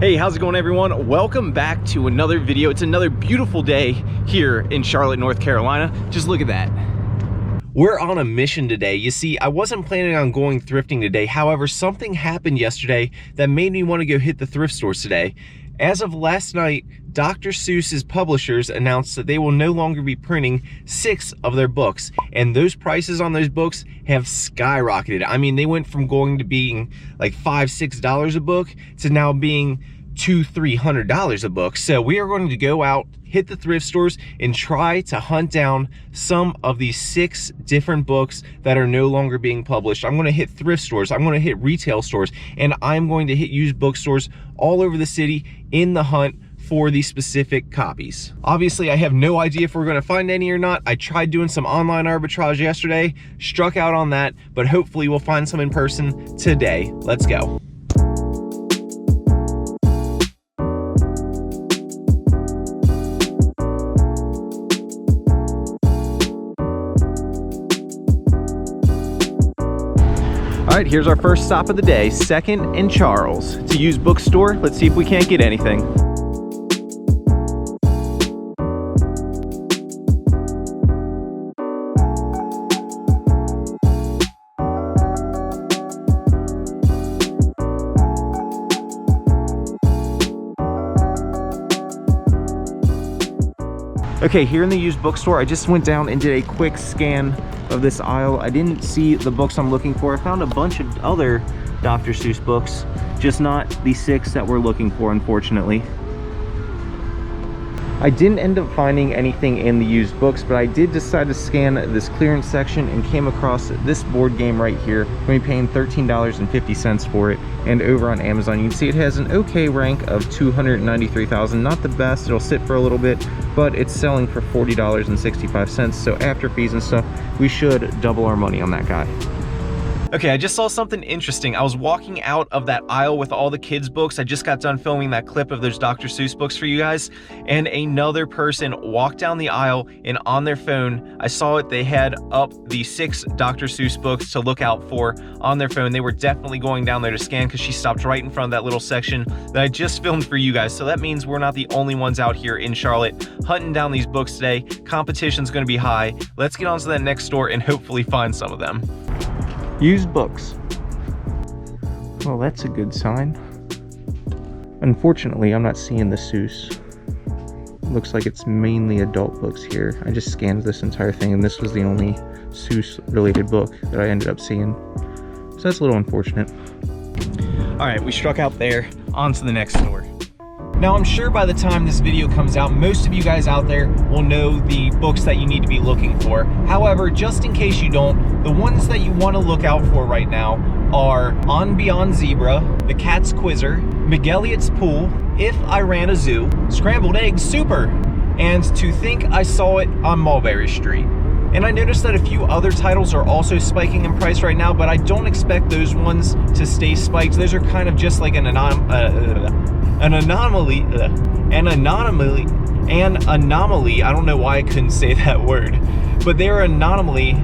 Hey, how's it going, everyone? Welcome back to another video. It's another beautiful day here in Charlotte, North Carolina. Just look at that. We're on a mission today. You see, I wasn't planning on going thrifting today. However, something happened yesterday that made me want to go hit the thrift stores today. As of last night, Dr. Seuss's publishers announced that they will no longer be printing 6 of their books, and those prices on those books have skyrocketed. I mean, they went from going to being like $5–6 a book to now being $200–300 a book. So we are going to go out, hit the thrift stores, and try to hunt down some of these 6 different books that are no longer being published. I'm going to hit thrift stores, I'm going to hit retail stores, and I'm going to hit used bookstores all over the city in the hunt for these specific copies. Obviously, I have no idea if we're going to find any or not. I tried doing some online arbitrage yesterday, struck out on that, but hopefully we'll find some in person today. Let's go. All right, here's our first stop of the day, 2nd and Charles. It's a used bookstore. Let's see if we can't get anything. Okay, here in the used bookstore, I just went down and did a quick scan of this aisle. I didn't see the books I'm looking for. I found a bunch of other Dr. Seuss books, just not the 6 that we're looking for, unfortunately. I didn't end up finding anything in the used books, but I did decide to scan this clearance section and came across this board game right here. I'm going to be paying $13.50 for it, and over on Amazon you can see it has an okay rank of 293,000. Not the best, it'll sit for a little bit, but it's selling for $40.65, so after fees and stuff we should double our money on that guy. Okay, I just saw something interesting. I was walking out of that aisle with all the kids' books. I just got done filming that clip of those Dr. Seuss books for you guys, and another person walked down the aisle, and on their phone, I saw it, they had up the 6 Dr. Seuss books to look out for on their phone. They were definitely going down there to scan because she stopped right in front of that little section that I just filmed for you guys. So that means we're not the only ones out here in Charlotte hunting down these books today. Competition's gonna be high. Let's get on to that next store and hopefully find some of them. Used books. Well, that's a good sign. Unfortunately, I'm not seeing the Seuss. Looks like it's mainly adult books here. I just scanned this entire thing, and this was the only Seuss related book that I ended up seeing. So that's a little unfortunate. All right, we struck out there. On to the next store. Now, I'm sure by the time this video comes out, most of you guys out there will know the books that you need to be looking for. However, just in case you don't, the ones that you want to look out for right now are On Beyond Zebra, The Cat's Quizzer, McElligot's Pool, If I Ran a Zoo, Scrambled Eggs Super, and To Think I Saw It on Mulberry Street. And I noticed that a few other titles are also spiking in price right now, but I don't expect those ones to stay spiked. Those are kind of just like an anomaly. I don't know why I couldn't say that word, but they're an anomaly.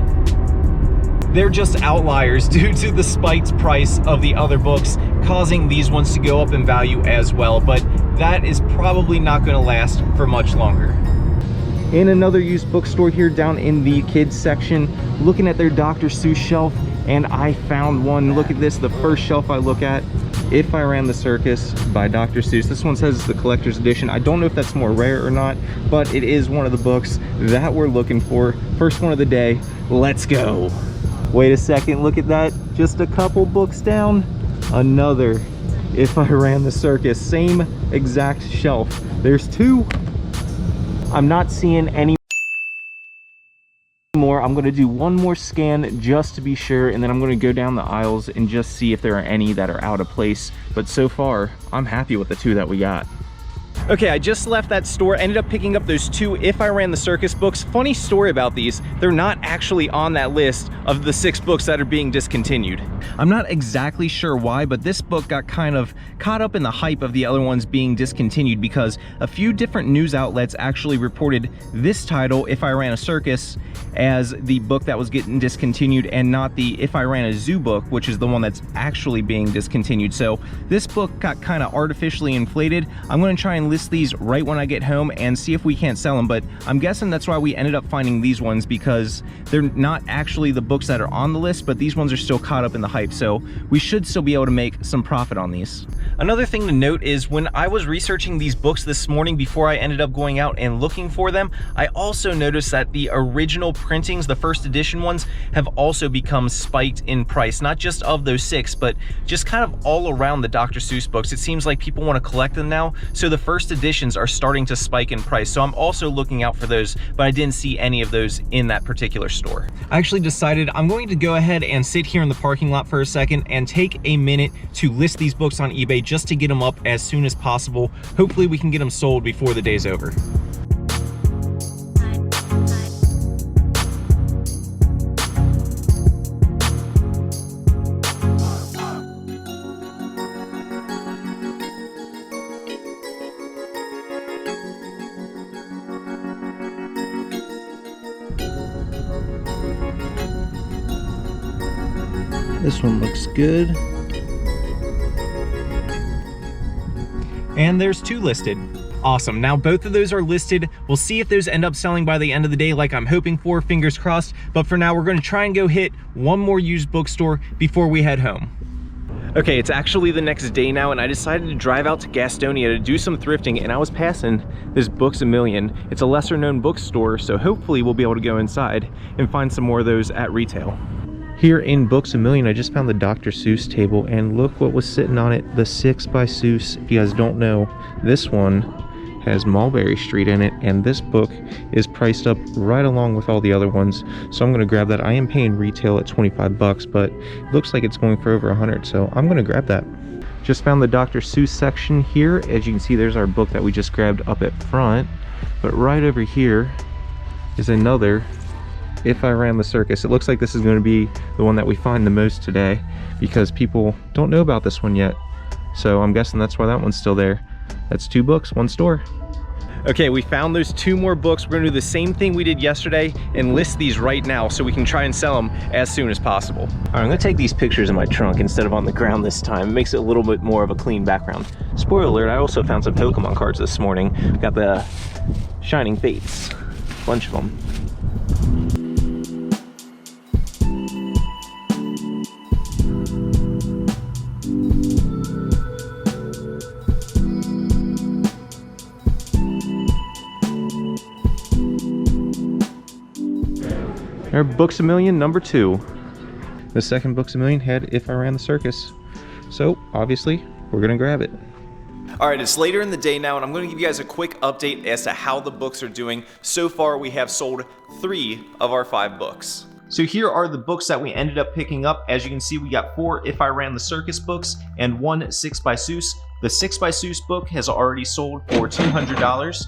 They're just outliers due to the spiked price of the other books, causing these ones to go up in value as well, but that is probably not going to last for much longer. In another used bookstore here down in the kids section, looking at their Dr. Seuss shelf, and I found one. Look at this, the first shelf I look at, If I Ran the Circus by Dr. Seuss. This one says it's the collector's edition. I don't know if that's more rare or not, but it is one of the books that we're looking for. First one of the day, let's go. Wait a second, look at that, just a couple books down, another If I Ran the Circus, same exact shelf. There's 2. I'm not seeing any more. I'm going to do one more scan just to be sure, and then I'm going to go down the aisles and just see if there are any that are out of place. But so far, I'm happy with the 2 that we got. Okay, I just left that store, ended up picking up those two If I Ran the Circus books. Funny story about these, they're not actually on that list of the 6 books that are being discontinued. I'm not exactly sure why, but this book got kind of caught up in the hype of the other ones being discontinued because a few different news outlets actually reported this title, If I Ran a Circus, as the book that was getting discontinued and not the If I Ran a Zoo book, which is the one that's actually being discontinued. So this book got kind of artificially inflated. I'm going to try and list these right when I get home and see if we can't sell them, but I'm guessing that's why we ended up finding these ones, because they're not actually the books that are on the list, but these ones are still caught up in the hype, so we should still be able to make some profit on these. Another thing to note is when I was researching these books this morning before I ended up going out and looking for them, I also noticed that the original printings, the first edition ones, have also become spiked in price, not just of those 6, but just kind of all around the Dr. Seuss books. It seems like people want to collect them now, so the first editions are starting to spike in price. So I'm also looking out for those, but I didn't see any of those in that particular store. I actually decided I'm going to go ahead and sit here in the parking lot for a second and take a minute to list these books on eBay just to get them up as soon as possible. Hopefully we can get them sold before the day's over. This one looks good. And there's 2 listed. Awesome, now both of those are listed. We'll see if those end up selling by the end of the day like I'm hoping for, fingers crossed. But for now, we're gonna try and go hit one more used bookstore before we head home. Okay, it's actually the next day now, and I decided to drive out to Gastonia to do some thrifting, and I was passing this Books A Million. It's a lesser known bookstore, so hopefully we'll be able to go inside and find some more of those at retail. Here in Books A Million, I just found the Dr. Seuss table, and look what was sitting on it, the 6 by Seuss. If you guys don't know, this one has Mulberry Street in it, and this book is priced up right along with all the other ones, so I'm going to grab that. I am paying retail at 25 bucks, but it looks like it's going for over 100, so I'm going to grab that. Just found the Dr. Seuss section here. As you can see, there's our book that we just grabbed up at front, but right over here is another If I Ran the Circus. It looks like this is going to be the one that we find the most today because people don't know about this one yet. So I'm guessing that's why that one's still there. That's 2 books, 1 store. Okay, we found those 2 more books. We're gonna do the same thing we did yesterday and list these right now so we can try and sell them as soon as possible. All right, I'm gonna take these pictures in my trunk instead of on the ground this time. It makes it a little bit more of a clean background. Spoiler alert, I also found some Pokemon cards this morning. Got the Shining Fates, a bunch of them. Our Books A Million number 2. The second Books A Million had If I Ran the Circus. So obviously we're gonna grab it. All right, it's later in the day now, and I'm gonna give you guys a quick update as to how the books are doing. So far, we have sold 3 of our 5 books. So here are the books that we ended up picking up. As you can see, we got 4 If I Ran the Circus books and 1 6 by Seuss. The 6 by Seuss book has already sold for $200.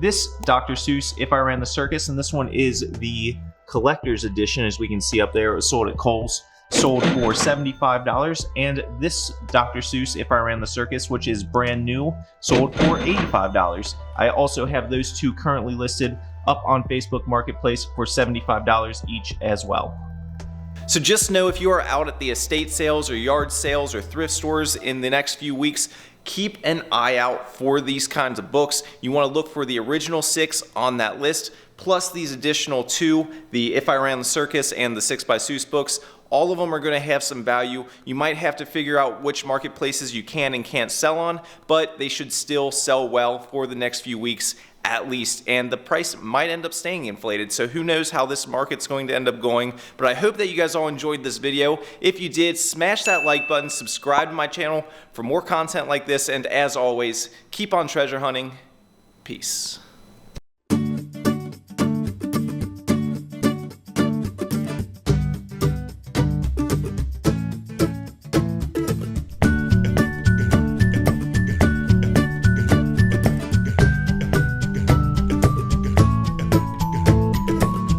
This Dr. Seuss If I Ran the Circus, and this one is the collector's edition, as we can see up there. It was sold at Kohl's, sold for $75. And this Dr. Seuss If I Ran the Circus, which is brand new, sold for $85. I also have those 2 currently listed up on Facebook Marketplace for $75 each as well. So just know if you are out at the estate sales or yard sales or thrift stores in the next few weeks, keep an eye out for these kinds of books. You want to look for the original 6 on that list, plus these additional 2, the If I Ran the Circus and the 6 by Seuss books. All of them are going to have some value. You might have to figure out which marketplaces you can and can't sell on, but they should still sell well for the next few weeks at least, and the price might end up staying inflated, so who knows how this market's going to end up going. But I hope that you guys all enjoyed this video. If you did, smash that like button, subscribe to my channel for more content like this, and as always, keep on treasure hunting. Peace.